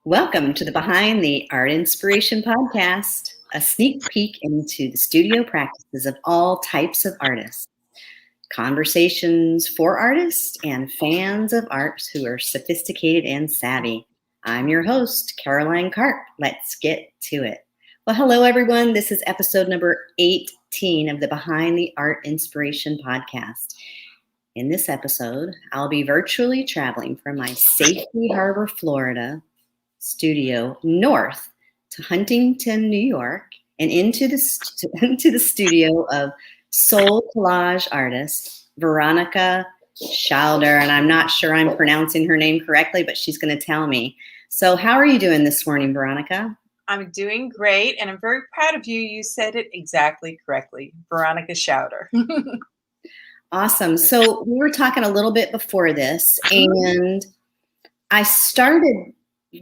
Welcome to the Behind the Art Inspiration podcast, a sneak peek into the studio practices of all types of artists, conversations for artists and fans of art who are sophisticated and savvy. I'm your host, Caroline Karp. Let's get to it. Well, hello, everyone. This is episode number 18 of the Behind the Art Inspiration podcast. In this episode, I'll be virtually traveling from my Safety Harbor, Florida studio north to Huntington, New York, and into the studio of Soul Collage artist Veronica Schauder. And I'm not sure I'm pronouncing her name correctly, but she's going to tell me. So how are you doing this morning, Veronica? I'm doing great, and I'm very proud of you. You said it exactly correctly, Veronica Schauder. Awesome. So we were talking a little bit before this, and I started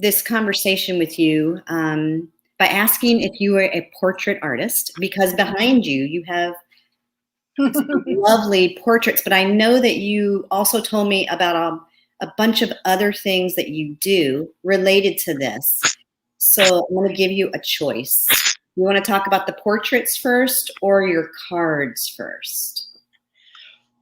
this conversation with you by asking if you were a portrait artist, because behind you, you have lovely portraits, but I know that you also told me about a bunch of other things that you do related to this. So I'm going to give you a choice. You want to talk about the portraits first or your cards first?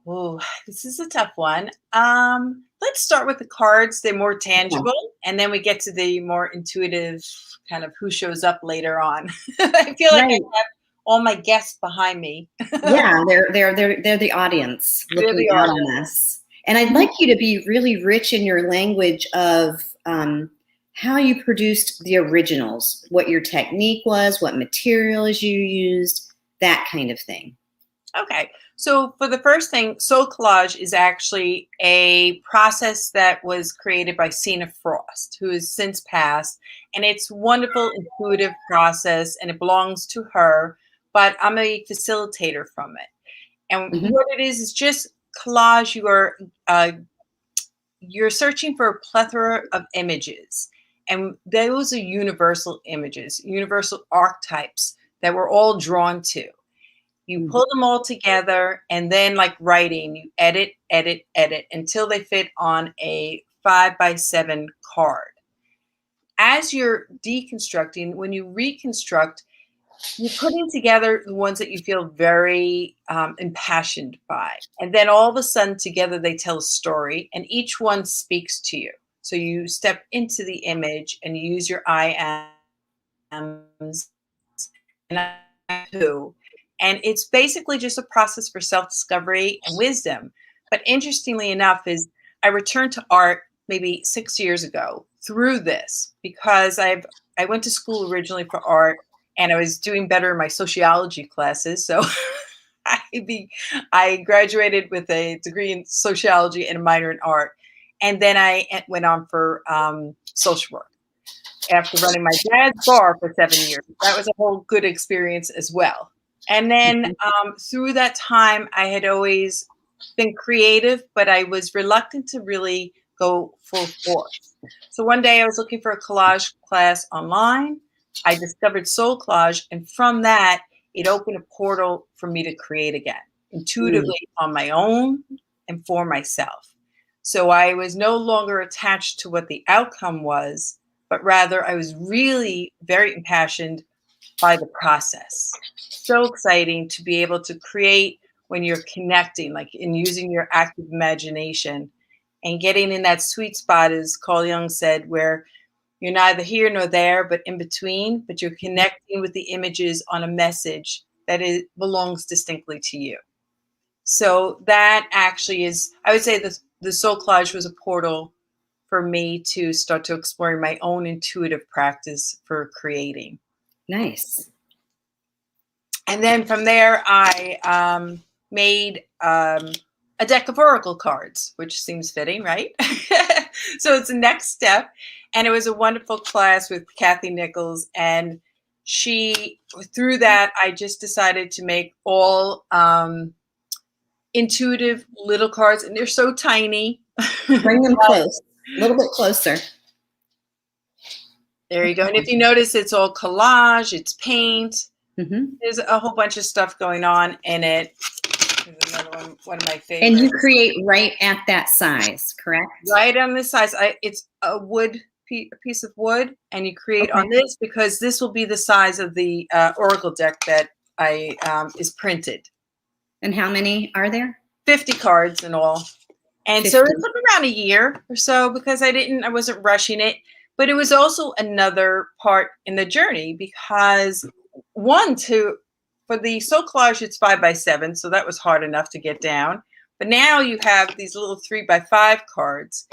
Oh, this is a tough one. Let's start with the cards. They're more tangible, and then we get to the more intuitive kind of who shows up later on. I feel like I have all my guests behind me. Yeah, they're the audience looking out on us. And I'd like you to be really rich in your language of how you produced the originals, what your technique was, what materials you used, that kind of thing. Okay. So for the first thing, Soul Collage is actually a process that was created by Sina Frost, who has since passed. And it's a wonderful, intuitive process, and it belongs to her. But I'm a facilitator from it. And what it is just collage. You're searching for a plethora of images. And those are universal images, universal archetypes that we're all drawn to. You pull them all together, and then like writing, you edit until they fit on a 5x7 card. As you're deconstructing, when you reconstruct, you're putting together the ones that you feel very impassioned by. And then all of a sudden together they tell a story, and each one speaks to you. So you step into the image and you use your I ams and I who. And it's basically just a process for self-discovery and wisdom. But interestingly enough is I returned to art maybe 6 years ago through this, because I went to school originally for art, and I was doing better in my sociology classes. So I graduated with a degree in sociology and a minor in art. And then I went on for social work after running my dad's bar for 7 years. That was a whole good experience as well. And then through that time, I had always been creative, but I was reluctant to really go full force. So one day I was looking for a collage class online. I discovered Soul Collage, and from that, it opened a portal for me to create again, intuitively on my own and for myself. So I was no longer attached to what the outcome was, but rather I was really very impassioned by the process. So exciting to be able to create when you're connecting, like in using your active imagination and getting in that sweet spot, as Carl Jung said, where you're neither here nor there, but in between, but you're connecting with the images on a message that belongs distinctly to you. So that actually is, I would say the Soul Collage was a portal for me to start to explore my own intuitive practice for creating. Nice. And then from there, I made a deck of oracle cards, which seems fitting, right? So it's the next step. And it was a wonderful class with Kathy Nichols. And through that, I just decided to make all intuitive little cards. And they're so tiny. Bring them close, a little bit closer. There you go. And if you notice, it's all collage, it's paint. There's a whole bunch of stuff going on in it. There's another one of my favorites. And you create right at that size, correct? Right on this size. It's a wood a piece of wood and you create on this, because this will be the size of the oracle deck that I is printed. And how many are there? 50 cards in all. And 50. so it took around a year or so because I wasn't rushing it. But it was also another part in the journey because for the Soul Collage, it's 5x7. So that was hard enough to get down. But now you have these little 3x5 cards.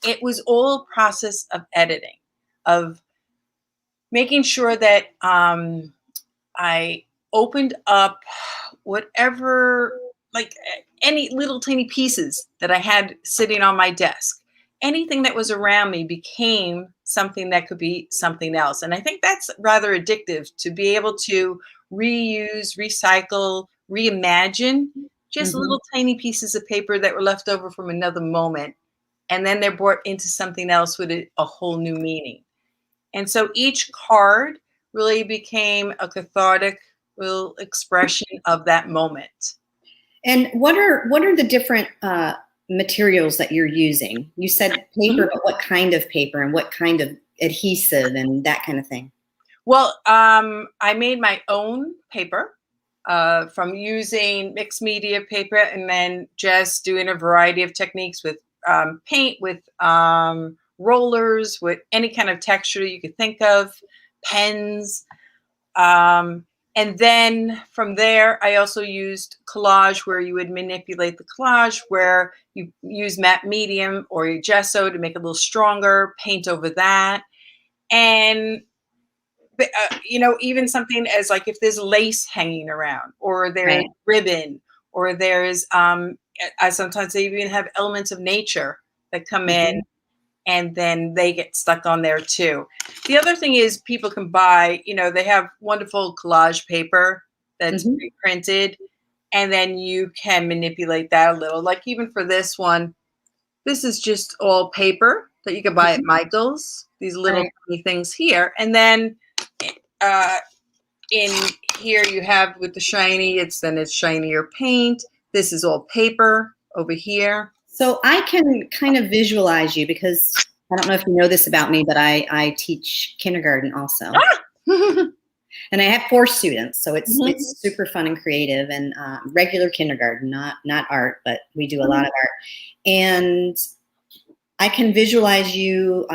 It was all a process of editing, of making sure that I opened up whatever, like any little tiny pieces that I had sitting on my desk. Anything that was around me became something that could be something else. And I think that's rather addictive, to be able to reuse, recycle, reimagine just little tiny pieces of paper that were left over from another moment. And then they're brought into something else with a whole new meaning. And so each card really became a cathartic little expression of that moment. And what are the different materials that you're using? You said paper, but what kind of paper and what kind of adhesive and that kind of thing? Well, I made my own paper from using mixed media paper and then just doing a variety of techniques with paint, with rollers, with any kind of texture you could think of, pens. And then from there, I also used collage, where you would manipulate the collage, where you use matte medium or your gesso to make it a little stronger, paint over that. And, even something as like if there's lace hanging around, or there's ribbon, or there's, I sometimes even have elements of nature that come in. And then they get stuck on there too. The other thing is people can buy, they have wonderful collage paper that's pre-printed, and then you can manipulate that a little. Like even for this one, this is just all paper that you can buy at Michael's, these little tiny things here. And then in here you have with the shiny, it's shinier paint. This is all paper over here. So I can kind of visualize you, because I don't know if you know this about me, but I teach kindergarten also. And I have 4 students, so it's super fun and creative, and regular kindergarten, not art, but we do a lot of art. And I can visualize you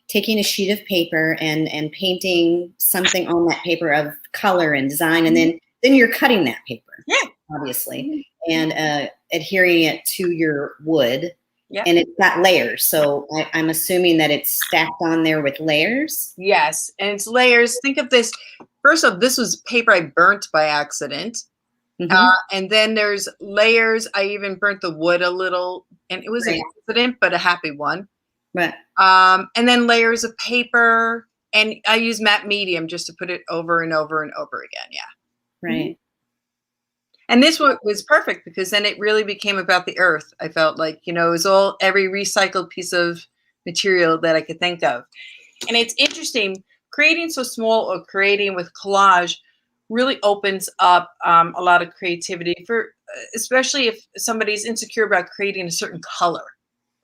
taking a sheet of paper and painting something on that paper of color and design, and then you're cutting that paper, obviously, and adhering it to your wood. And it's got layers. So I'm assuming that it's stacked on there with layers. Yes. And it's layers. Think of this. First off, this was paper I burnt by accident. And then there's layers. I even burnt the wood a little, and it was an accident, but a happy one. Right. And then layers of paper. And I use matte medium just to put it over and over and over again. Yeah. Right. And this one was perfect, because then it really became about the earth. I felt like, it was every recycled piece of material that I could think of. And it's interesting, creating so small or creating with collage really opens up a lot of creativity, especially if somebody's insecure about creating a certain color,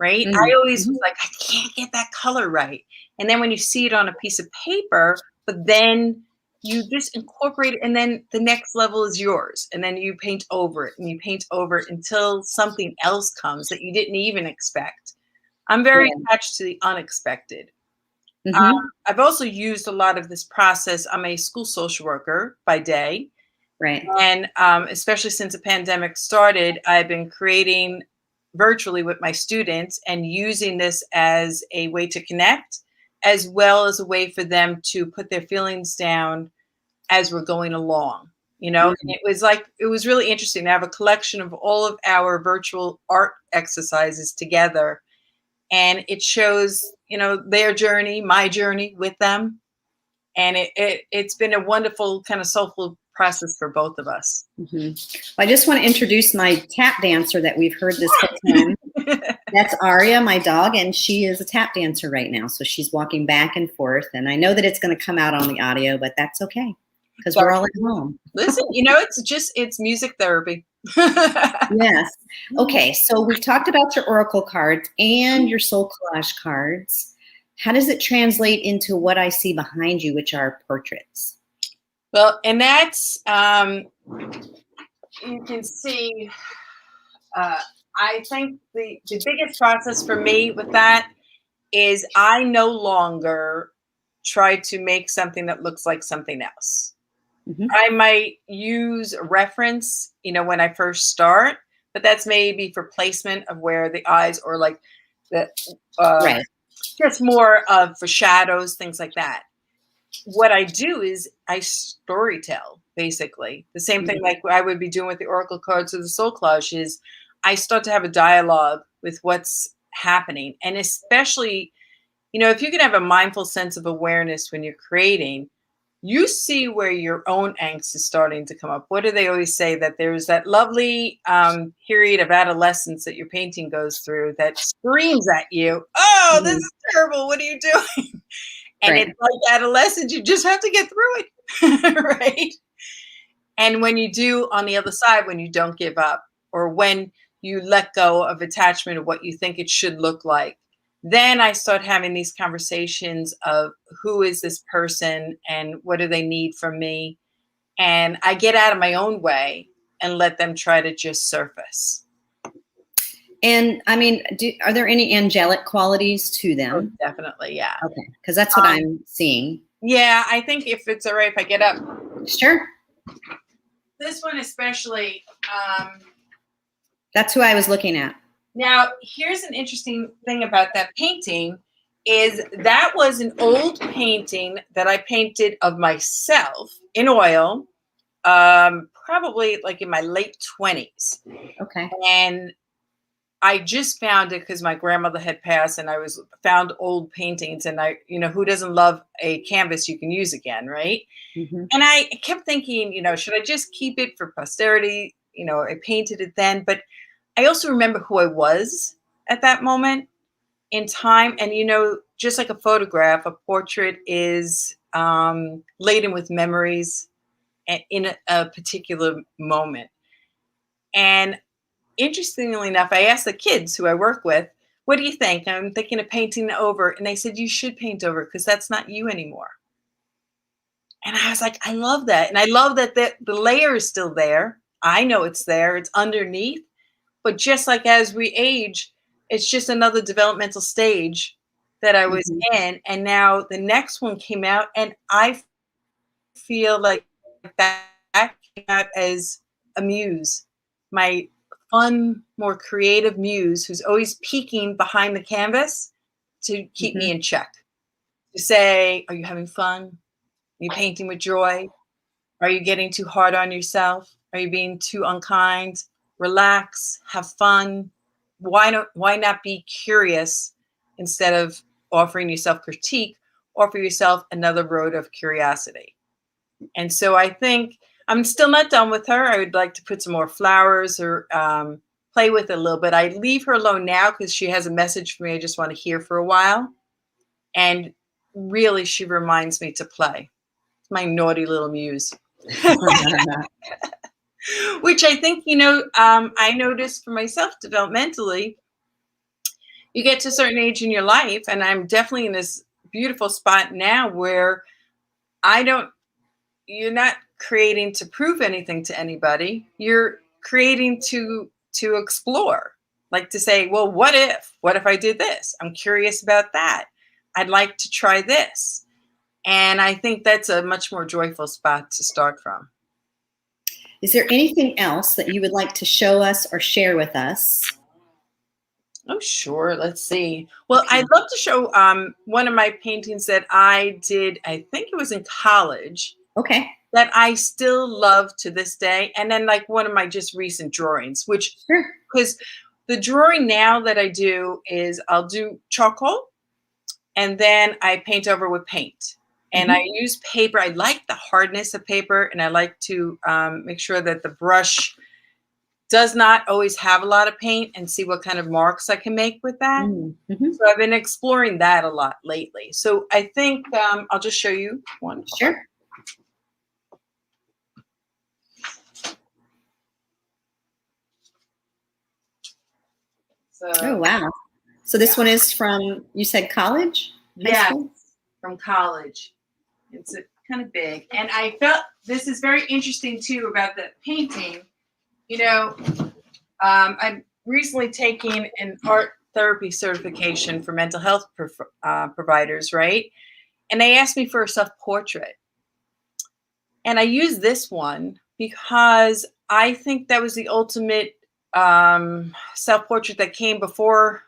right? I always was like, I can't get that color right. And then when you see it on a piece of paper, but then you just incorporate it, and then the next level is yours. And then you paint over it, and you paint over it until something else comes that you didn't even expect. I'm very attached to the unexpected. I've also used a lot of this process. I'm a school social worker by day. Right. And especially since the pandemic started, I've been creating virtually with my students and using this as a way to connect, as well as a way for them to put their feelings down as we're going along, And it was really interesting to have a collection of all of our virtual art exercises together. And it shows, their journey, my journey with them. And it's been a wonderful kind of soulful process for both of us. Well, I just want to introduce my tap dancer that we've heard this whole time. That's Aria, my dog, and she is a tap dancer right now. So she's walking back and forth. And I know that it's going to come out on the audio, but that's okay, because we're all at home. Listen, it's music therapy. Yes. Okay. So we've talked about your oracle cards and your soul collage cards. How does it translate into what I see behind you, which are portraits? Well, and that's, you can see, I think the biggest process for me with that is I no longer try to make something that looks like something else. Mm-hmm. I might use a reference, when I first start, but that's maybe for placement of where the eyes or like the, Right. just more of for shadows, things like that. What I do is I storytell basically the same thing like I would be doing with the oracle cards or the soul collage is I start to have a dialogue with what's happening. And especially, if you can have a mindful sense of awareness when you're creating, you see where your own angst is starting to come up. What do they always say? That there's that lovely period of adolescence that your painting goes through that screams at you, oh, this is terrible. What are you doing? And Right. it's like adolescence, you just have to get through it, right? And when you do on the other side, when you don't give up, or when you let go of attachment of what you think it should look like, then I start having these conversations of who is this person and what do they need from me? And I get out of my own way and let them try to just surface. And I mean, are there any angelic qualities to Oh, them? definitely, yeah. Okay, because that's what I'm seeing. Yeah, I think if it's all right if I get up. Sure. This one especially. That's who I was looking at. Now, here's an interesting thing about that painting is that was an old painting that I painted of myself in oil, probably like in my late 20s. Okay. And I just found it because my grandmother had passed and I found old paintings and who doesn't love a canvas you can use again, right? Mm-hmm. And I kept thinking, should I just keep it for posterity? I painted it then, but I also remember who I was at that moment in time. And, just like a photograph, a portrait is laden with memories in a particular moment. And interestingly enough, I asked the kids who I work with, what do you think? I'm thinking of painting over. And they said, you should paint over because that's not you anymore. And I was like, I love that. And I love that the layer is still there. I know it's there. It's underneath. But just like as we age, it's just another developmental stage that I was in. And now the next one came out, and I feel like that came out as a muse, my fun, more creative muse who's always peeking behind the canvas to keep me in check. To say, are you having fun? Are you painting with joy? Are you getting too hard on yourself? Are you being too unkind? Relax, have fun. Why not be curious instead of offering yourself critique? Offer yourself another road of curiosity. And so I think I'm still not done with her. I would like to put some more flowers or play with it a little bit. I leave her alone now because she has a message for me I just want to hear for a while. And really, she reminds me to play. My naughty little muse. Which I think, I noticed for myself developmentally, you get to a certain age in your life, and I'm definitely in this beautiful spot now where you're not creating to prove anything to anybody. You're creating to explore, like to say, well, what if I did this? I'm curious about that. I'd like to try this. And I think that's a much more joyful spot to start from. Is there anything else that you would like to show us or share with us? Oh, sure. Let's see. Well, I'd love to show one of my paintings that I did, I think it was in college. Okay. That I still love to this day. And then like one of my just recent drawings, which, because the drawing now that I do is I'll do charcoal and then I paint over with paint. And I use paper. I like the hardness of paper, and I like to make sure that the brush does not always have a lot of paint and see what kind of marks I can make with that. So I've been exploring that a lot lately. So I think I'll just show you one. Sure. So, oh, wow. So this one is from, you said college? Yeah, from college. It's kind of big. And I felt this is very interesting too about the painting. You know, I'm recently taking an art therapy certification for mental health providers, right? And they asked me for a self-portrait. And I used this one because I think that was the ultimate self-portrait that came before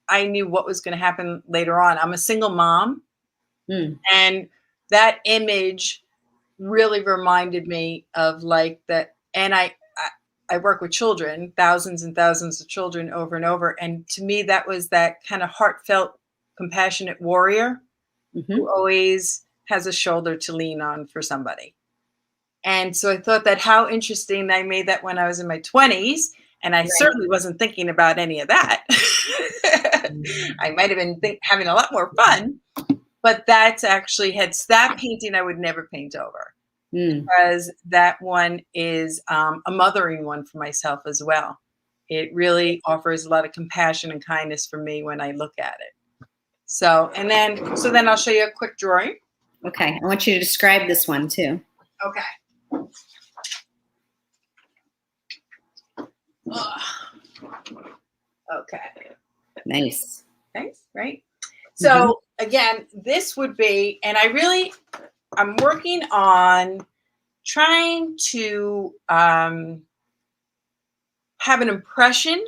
I knew what was going to happen later on. I'm a single mom. And that image really reminded me of like that. And I work with children, thousands and thousands of children over and over. And to me, that was that kind of heartfelt, compassionate warrior who always has a shoulder to lean on for somebody. And so I thought that how interesting. I made that when I was in my 20s, and I certainly wasn't thinking about any of that. I might have been having a lot more fun, but that's actually that painting I would never paint over. Because that one is a mothering one for myself as well. It really offers a lot of compassion and kindness for me when I look at it. So then I'll show you a quick drawing. Okay. I want you to describe this one too. Okay. Okay. Nice. Thanks. Right. So again, this would be, and I'm working on trying to have an impression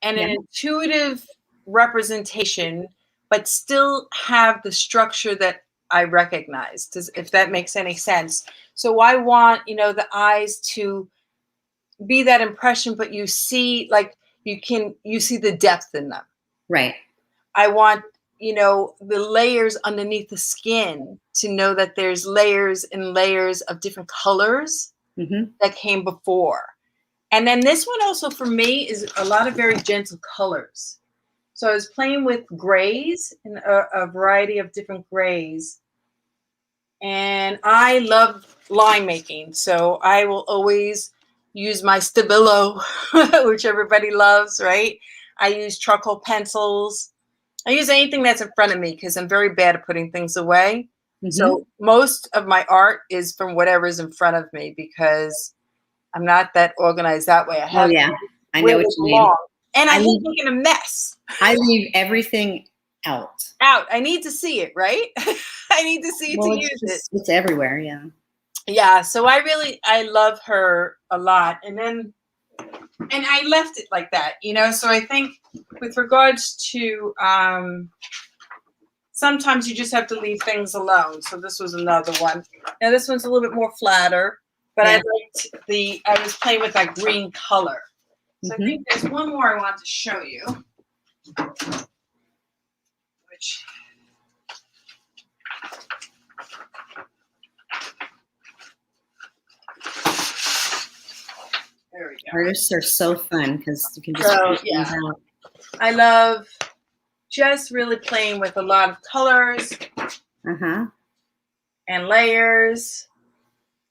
and an intuitive representation, but still have the structure that I recognize, if that makes any sense. So I want, the eyes to be that impression, but you see, like you see the depth in them. Right. I want, the layers underneath the skin to know that there's layers and layers of different colors that came before. And then this one also for me is a lot of very gentle colors. So I was playing with grays and a variety of different grays. And I love line making. So I will always use my Stabilo, which everybody loves, right? I use charcoal pencils. I use anything that's in front of me because I'm very bad at putting things away. So most of my art is from whatever's in front of me because I'm not that organized that way. I have I know what you mean. And I hate making a mess. I leave everything out. I need to see it, right? I need to see it to use it. It's everywhere, yeah. Yeah, so I love her a lot. And I left it like that, So I think with regards to sometimes you just have to leave things alone. So this was another one. Now this one's a little bit more flatter, but I was playing with that green color. So I think there's one more I want to show you, which there we go. Artists are so fun because you can just things out. I love just really playing with a lot of colors and layers.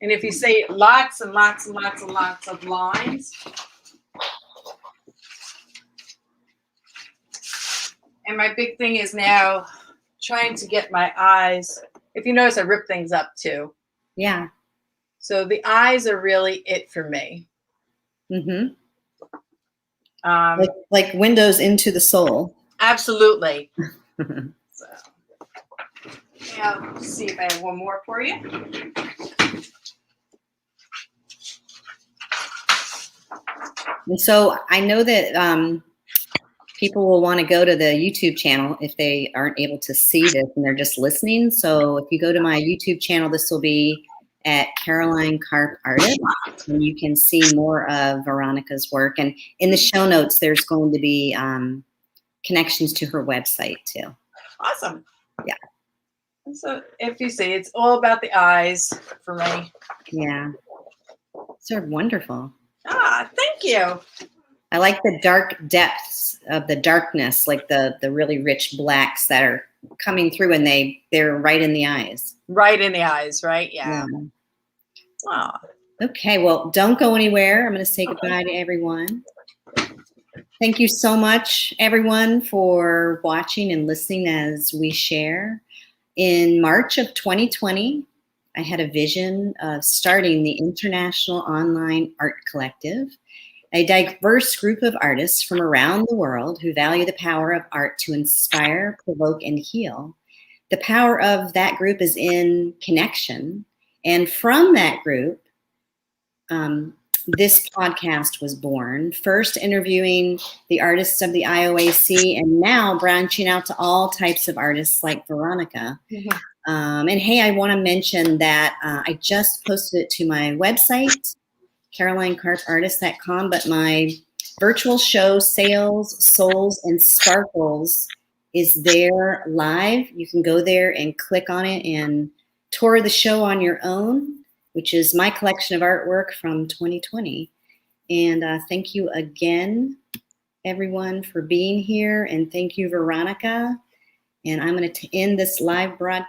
And if you say lots and lots and lots and lots of lines. And my big thing is now trying to get my eyes. If you notice, I rip things up too. Yeah. So the eyes are really it for me. Like windows into the soul. Absolutely. So, I'll see if I have one more for you. And so I know that people will want to go to the YouTube channel if they aren't able to see this and they're just listening. So if you go to my YouTube channel, this will be at Caroline Karp Artist, and you can see more of Veronica's work. And in the show notes, there's going to be connections to her website too. Awesome. Yeah. So if you see, it's all about the eyes for me. Yeah. They're wonderful. Thank you. I like the dark depths of the darkness, like the really rich blacks that are coming through, and they're right in the eyes. Right in the eyes, right? Yeah. Okay, well, don't go anywhere. I'm going to say goodbye to everyone. Thank you so much, everyone, for watching and listening as we share. In March of 2020, I had a vision of starting the International Online Art Collective, a diverse group of artists from around the world who value the power of art to inspire, provoke, and heal. The power of that group is in connection. And from that group, this podcast was born, first interviewing the artists of the IOAC and now branching out to all types of artists like Veronica. And hey, I want to mention that I just posted it to my website, CarolineKarpArtist.com, but my virtual show, Sales, Souls, and Sparkles, is there live. You can go there and click on it and tour the show on your own, which is my collection of artwork from 2020. And thank you again, everyone, for being here. And thank you, Veronica. And I'm going to end this live broadcast.